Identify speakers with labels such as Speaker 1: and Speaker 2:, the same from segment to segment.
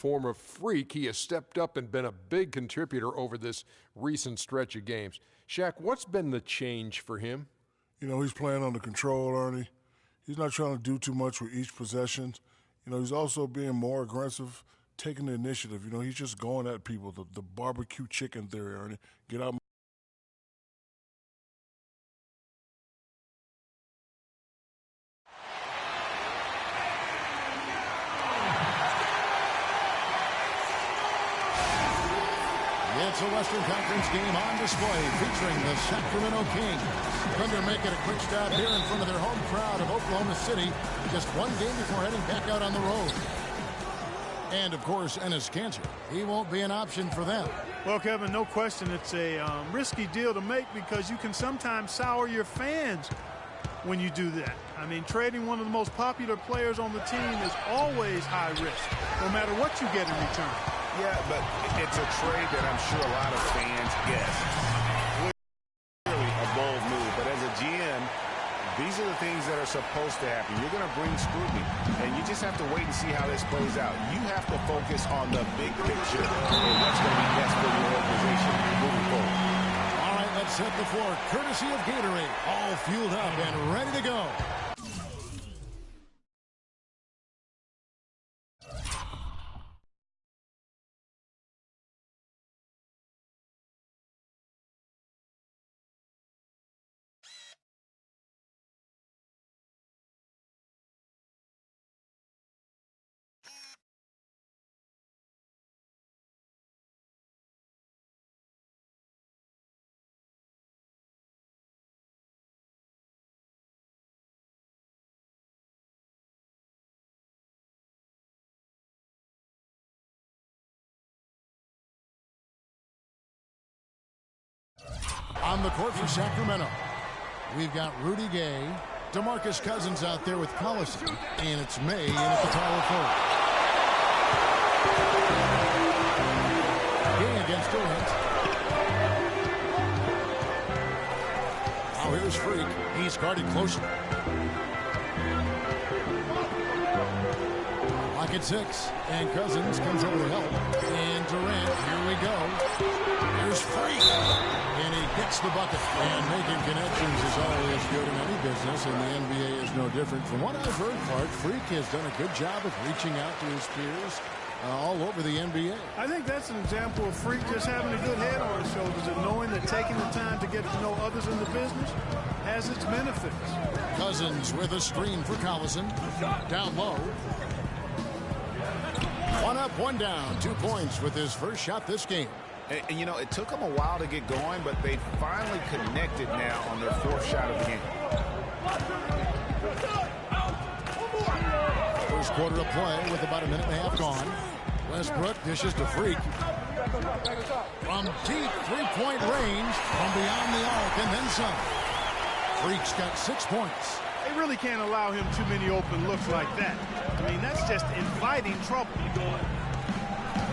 Speaker 1: form of Freak. He has stepped up and been a big contributor over this recent stretch of games. Shaq, what's been the change for him?
Speaker 2: You know, he's playing under control, Ernie. He's not trying to do too much with each possession. You know, he's also being more aggressive, taking the initiative. You know, he's just going at people, the barbecue chicken theory, Ernie. Get out.
Speaker 3: It's a Western Conference game on display featuring the Sacramento Kings. Thunder making a quick stop here in front of their home crowd of Oklahoma City just one game before heading back out on the road. And, of course, Enes Kanter. He won't be an option for them.
Speaker 4: Well, Kevin, no question it's a risky deal to make because you can sometimes sour your fans when you do that. I mean, trading one of the most popular players on the team is always high risk, no matter what you get in return.
Speaker 5: Yeah, but it's a trade that I'm sure a lot of fans guess. Clearly a bold move, but as a GM, these are the things that are supposed to happen. You're going to bring scrutiny, and you just have to wait and see how this plays out. You have to focus on the big picture and what's going to be best for your organization moving forward.
Speaker 3: All right, let's hit the floor. Courtesy of Gatorade, all fueled up and ready to go. On the court for Sacramento, we've got Rudy Gay, DeMarcus Cousins out there with Collison, and it's May in at the power forward. Gay against Durant. Now here's Freak. He's guarded closely. Lock at 6, and Cousins comes over to help. And Durant, here we go. Here's Freak. And he gets the bucket. And making connections is always good in any business, and the NBA is no different. From what I've heard, Clark, Freak has done a good job of reaching out to his peers all over the NBA.
Speaker 4: I think that's an example of Freak just having a good head on his shoulders and knowing that taking the time to get to know others in the business has its benefits.
Speaker 3: Cousins with a screen for Collison. Down low. One up, one down. 2 points with his first shot this game.
Speaker 5: And, you know, it took them a while to get going, but they finally connected now on their 4th shot of the game.
Speaker 3: First quarter of play with about a minute and a half gone. Westbrook dishes to Freak. From deep three-point range, from beyond the arc, and then some. Freak's got 6 points.
Speaker 4: They really can't allow him too many open looks like that. I mean, that's just inviting trouble.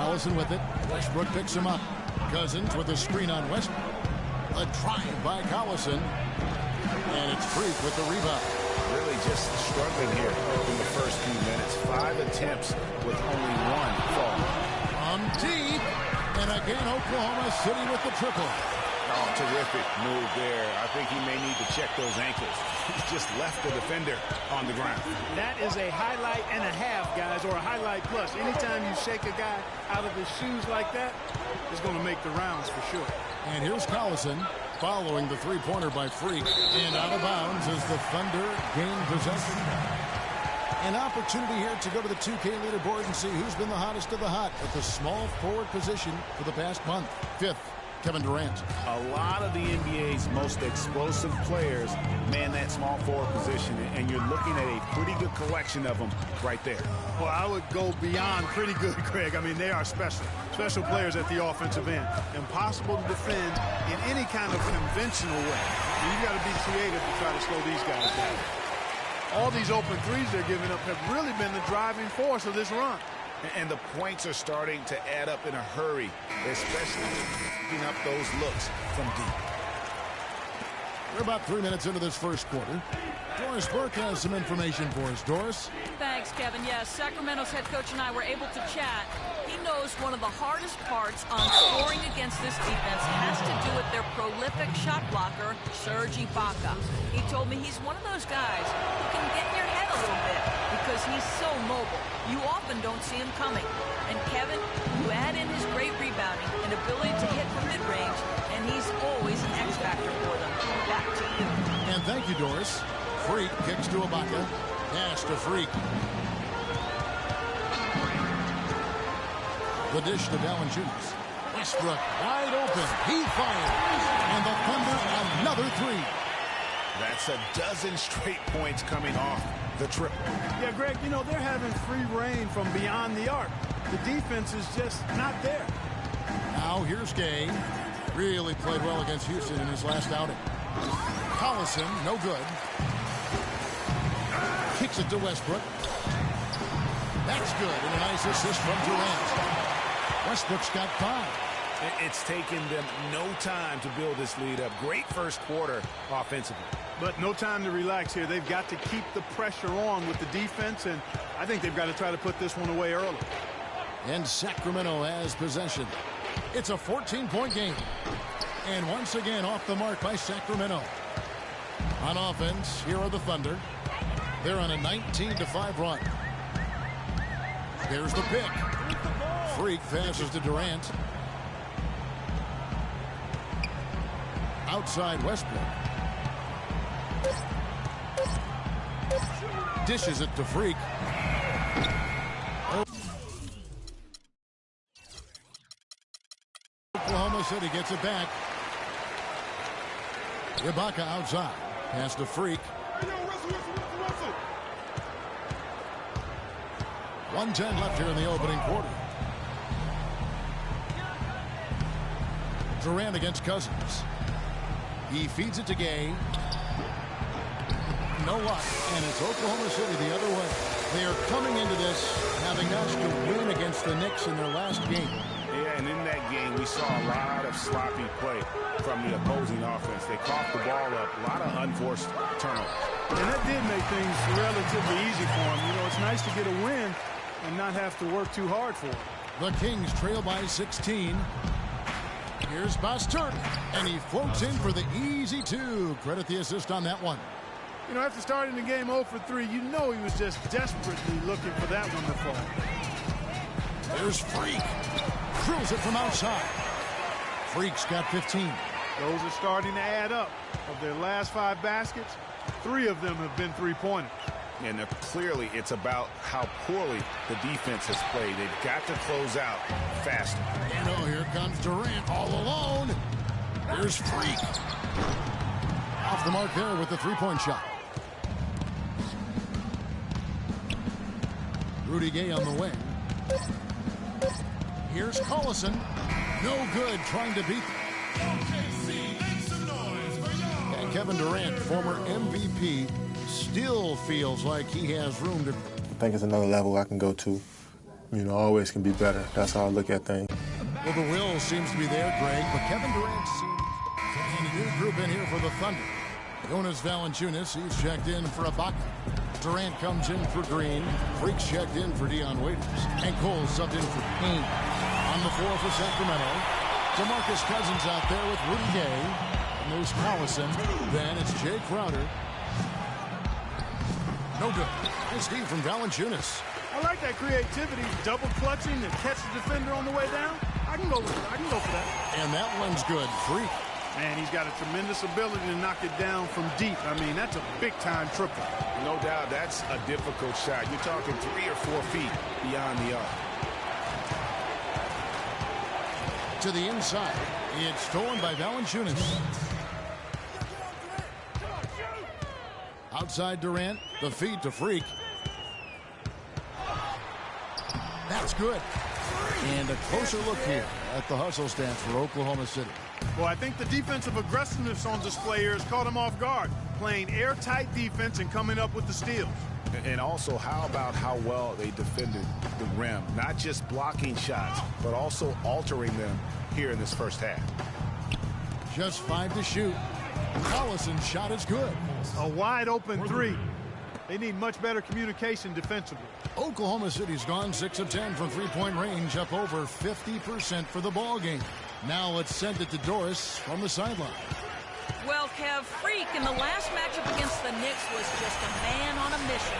Speaker 3: Collison with it. Westbrook picks him up. Cousins with a screen on Westbrook. A drive by Collison. And it's Freak with the rebound.
Speaker 5: Really just struggling here in the first few minutes. 5 attempts with only 1 fall.
Speaker 3: From deep. And again, Oklahoma City with the triple.
Speaker 5: Oh, terrific move there. I think he may need to check those ankles. He's just left the defender on the ground.
Speaker 4: That is a highlight and a half, guys, or a highlight plus. Anytime you shake a guy out of his shoes like that, it's going to make the rounds for sure.
Speaker 3: And here's Collison following the three-pointer by Freak. And out of bounds as the Thunder gain possession. An opportunity here to go to the 2K leaderboard and see who's been the hottest of the hot at the small forward position for the past month. 5th. Kevin Durant.
Speaker 5: A lot of the NBA's most explosive players man that small forward position, and you're looking at a pretty good collection of them right there.
Speaker 4: Well, I would go beyond pretty good, Greg. I mean, they are special players at the offensive end. Impossible to defend in any kind of conventional way. You've got to be creative to try to slow these guys down. All these open threes they're giving up have really been the driving force of this run.
Speaker 5: And the points are starting to add up in a hurry, especially picking up those looks from deep.
Speaker 3: We're about 3 minutes into this first quarter. Doris Burke has some information for us. Doris?
Speaker 6: Thanks, Kevin. Yes, Sacramento's head coach and I were able to chat. knows one of the hardest parts on scoring against this defense has to do with their prolific shot blocker, Serge Ibaka. He told me he's one of those guys who can get in your head a little bit because he's so mobile. You often don't see him coming. And Kevin, you add in his great rebounding and ability to hit from mid-range, and he's always an X factor for them. Back to you.
Speaker 3: And thank you, Doris. Freak kicks to Ibaka. Pass to Freak. The dish to Valanciunas. Westbrook wide open. He fires. And the Thunder another three.
Speaker 5: That's a dozen straight points coming off the triple.
Speaker 4: Yeah, Greg, you know, they're having free reign from beyond the arc. The defense is just not there.
Speaker 3: Now here's Gay. Really played well against Houston in his last outing. Collison, no good. Kicks it to Westbrook. That's good. And a nice assist from Durant. Westbrook's got 5.
Speaker 5: It's taken them no time to build this lead up. Great first quarter offensively.
Speaker 4: But no time to relax here. They've got to keep the pressure on with the defense, and I think they've got to try to put this one away early.
Speaker 3: And Sacramento has possession. It's a 14-point game. And once again off the mark by Sacramento. On offense, here are the Thunder. They're on a 19-5 run. There's the pick. Freak passes to Durant. Outside Westbrook. Dishes it to Freak. Oklahoma City gets it back. Ibaka outside. Pass to Freak. 1:10 left here in the opening quarter. Durant against Cousins. He feeds it to Gay. No luck, and it's Oklahoma City the other way. They are coming into this having asked to win against the Knicks in their last game.
Speaker 5: Yeah, and in that game, we saw a lot of sloppy play from the opposing offense. They coughed the ball up, a lot of unforced turnovers.
Speaker 4: And that did make things relatively easy for them. You know, it's nice to get a win and not have to work too hard for it.
Speaker 3: The Kings trail by 16. Here's Bastard, and he floats in for the easy 2. Credit the assist on that one.
Speaker 4: You know, after starting the game 0 for 3, you know he was just desperately looking for that one to fall.
Speaker 3: There's Freak. Drills it from outside. Freak's got 15.
Speaker 4: Those are starting to add up. Of their last 5 baskets, 3 of them have been three-pointers.
Speaker 5: And clearly it's about how poorly the defense has played. They've got to close out faster.
Speaker 3: You know, here comes Durant all alone. Here's Freak. Off the mark there with the three-point shot. Rudy Gay on the wing. Here's Collison. No good trying to beat them. And Kevin Durant, former MVP, still feels like he has room to...
Speaker 7: I think it's another level I can go to. You know, always can be better. That's how I look at things.
Speaker 3: Well, the will seems to be there, Greg, but Kevin Durant seems... And a new group in here for the Thunder. Jonas Valanciunas, he's checked in for Ibaka. Durant comes in for Green. Freak's checked in for Dion Waiters. And Cole subbed in for Payne. On the floor for Sacramento. DeMarcus Cousins out there with Rudy Gay. And there's Collison. Then it's Jay Crowder. No good. Nice D from Valanciunas.
Speaker 4: I like that creativity, double clutching to catch the defender on the way down. I can go with it. I can go for that.
Speaker 3: And that one's good. Freak.
Speaker 4: Man, he's got a tremendous ability to knock it down from deep. I mean, that's a big-time triple.
Speaker 5: No doubt that's a difficult shot. You're talking 3 or 4 feet beyond the arc.
Speaker 3: To the inside. It's stolen by Valanciunas. Outside Durant. The feed to Freak. That's good. And a closer look here at the hustle stance for Oklahoma City.
Speaker 4: Well, I think the defensive aggressiveness on display here has caught him off guard. Playing airtight defense and coming up with the steals.
Speaker 5: And also, how about how well they defended the rim? Not just blocking shots, but also altering them here in this first half.
Speaker 3: Just 5 to shoot. Collison's shot is good.
Speaker 4: A wide open 3. They need much better communication defensively.
Speaker 3: Oklahoma City's gone 6 of 10 from three-point range, up over 50% for the ball game. Now let's send it to Doris from the sideline.
Speaker 6: Well, Kev, Freak in the last matchup against the Knicks was just a man on a mission.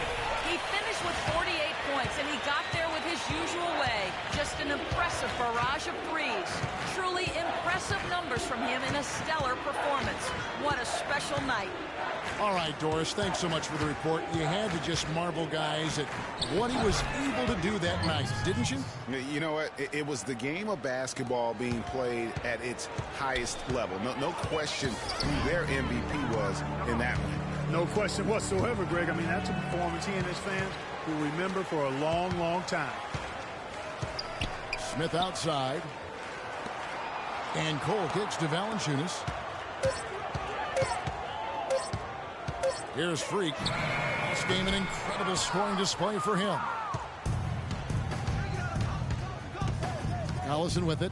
Speaker 6: He finished with 48 points, and he got there with his usual way. Just an impressive barrage of threes. Truly impressive numbers from him in a stellar performance. What a special night.
Speaker 3: All right, Doris, thanks so much for the report. You had to just marvel, guys, at what he was able to do that night, didn't you?
Speaker 5: You know what? It was the game of basketball being played at its highest level. No question who their MVP was in that one.
Speaker 4: No question whatsoever, Greg. I mean, that's a performance he and his fans will remember for a long, long time.
Speaker 3: Smith outside. And Cole kicks to Valanciunas. Here's Freak. This game an incredible scoring display for him. Collison with it.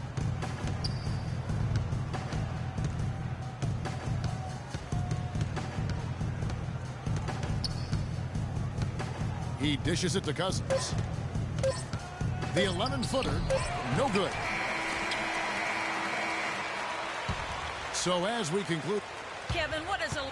Speaker 3: He dishes it to Cousins. The 11-footer, no good. So as we conclude...
Speaker 6: Kevin, what is a...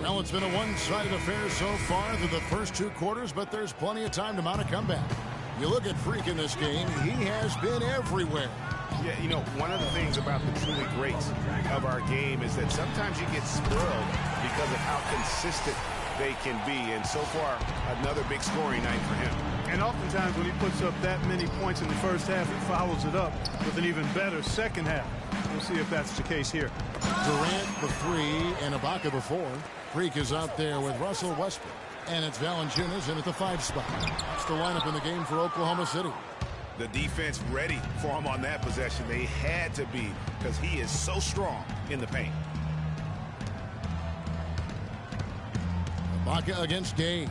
Speaker 3: Well, it's been a one-sided affair so far through the first 2 quarters, but there's plenty of time to mount a comeback. You look at Freak in this game, he has been everywhere.
Speaker 5: Yeah, you know, one of the things about the truly greats of our game is that sometimes you get spoiled because of how consistent they can be. And so far, another big scoring night for him.
Speaker 4: And oftentimes when he puts up that many points in the first half, he follows it up with an even better second half. We'll see if that's the case here.
Speaker 3: Durant the 3 and Ibaka the 4. Freak is out there with Russell Westbrook. And it's Valanciunas in at the 5 spot. That's the lineup in the game for Oklahoma City.
Speaker 5: The defense ready for him on that possession. They had to be because he is so strong in the paint.
Speaker 3: Ibaka against Gay.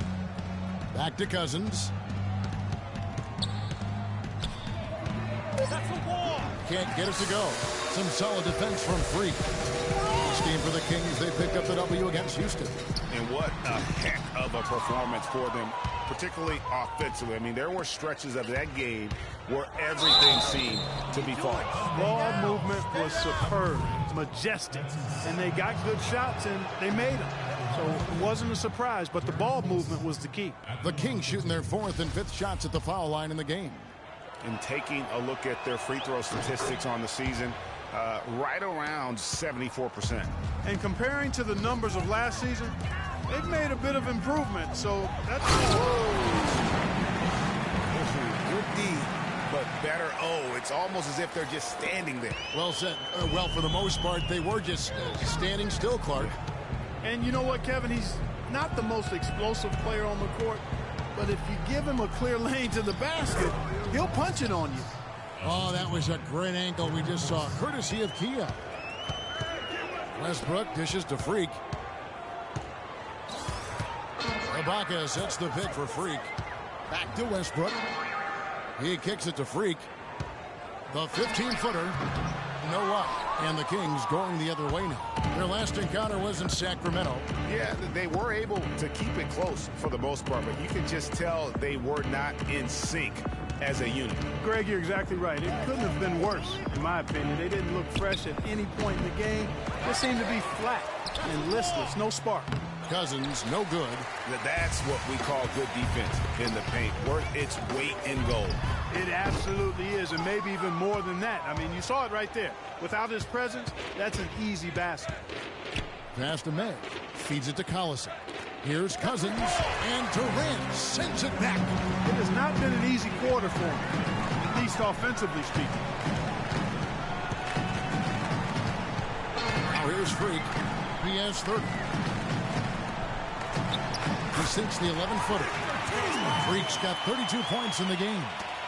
Speaker 3: Back to Cousins. Can't get it to go. Some solid defense from Freak. This game for the Kings, they picked up the W against Houston.
Speaker 5: And what a heck of a performance for them, particularly offensively. I mean, there were stretches of that game where everything seemed to be falling.
Speaker 4: Ball movement was superb, majestic, and they got good shots and they made them. So it wasn't a surprise, but the ball movement was the key.
Speaker 3: The Kings shooting their 4th and 5th shots at the foul line in the game.
Speaker 5: And taking a look at their free throw statistics on the season, right around 74%.
Speaker 4: And comparing to the numbers of last season, they've made a bit of improvement. So that's
Speaker 5: good D, but better O. It's almost as if they're just standing there.
Speaker 3: Well said. Well, for the most part, they were just standing still, Clark.
Speaker 4: And you know what, Kevin? He's not the most explosive player on the court, but if you give him a clear lane to the basket, he'll punch it on you.
Speaker 3: Oh, that was a great angle we just saw, courtesy of Kia. Westbrook dishes to Freak. Ibaka sets the pick for Freak. Back to Westbrook. He kicks it to Freak. The 15-footer. No luck. And the Kings going the other way now. Their last encounter was in Sacramento.
Speaker 5: Yeah, they were able to keep it close for the most part, but you could just tell they were not in sync as a unit.
Speaker 4: Greg, you're exactly right. It couldn't have been worse, in my opinion. They didn't look fresh at any point in the game. They seemed to be flat and listless, no spark.
Speaker 3: Cousins, no good.
Speaker 5: That's what we call good defense in the paint. Worth its weight in gold.
Speaker 4: It absolutely is, and maybe even more than that. I mean, you saw it right there. Without his presence, that's an easy basket.
Speaker 3: Pass to Meg. Feeds it to Collison. Here's Cousins, and Durant sends it back.
Speaker 4: It has not been an easy quarter for him, at least offensively speaking.
Speaker 3: Now here's Freak. He has 30. He sinks the 11-footer. Freak's got 32 points in the game.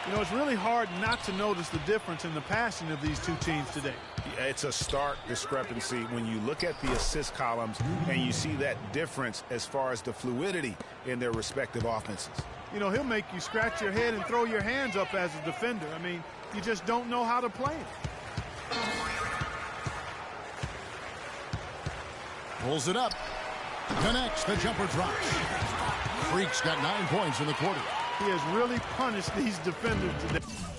Speaker 4: You know, it's really hard not to notice the difference in the passing of these two teams today.
Speaker 5: It's a stark discrepancy when you look at the assist columns and you see that difference as far as the fluidity in their respective offenses.
Speaker 4: You know, he'll make you scratch your head and throw your hands up as a defender. I mean, you just don't know how to play it.
Speaker 3: Pulls it up. Connects. The jumper drops. Freak's got 9 points in the quarter.
Speaker 4: He has really punished these defenders today.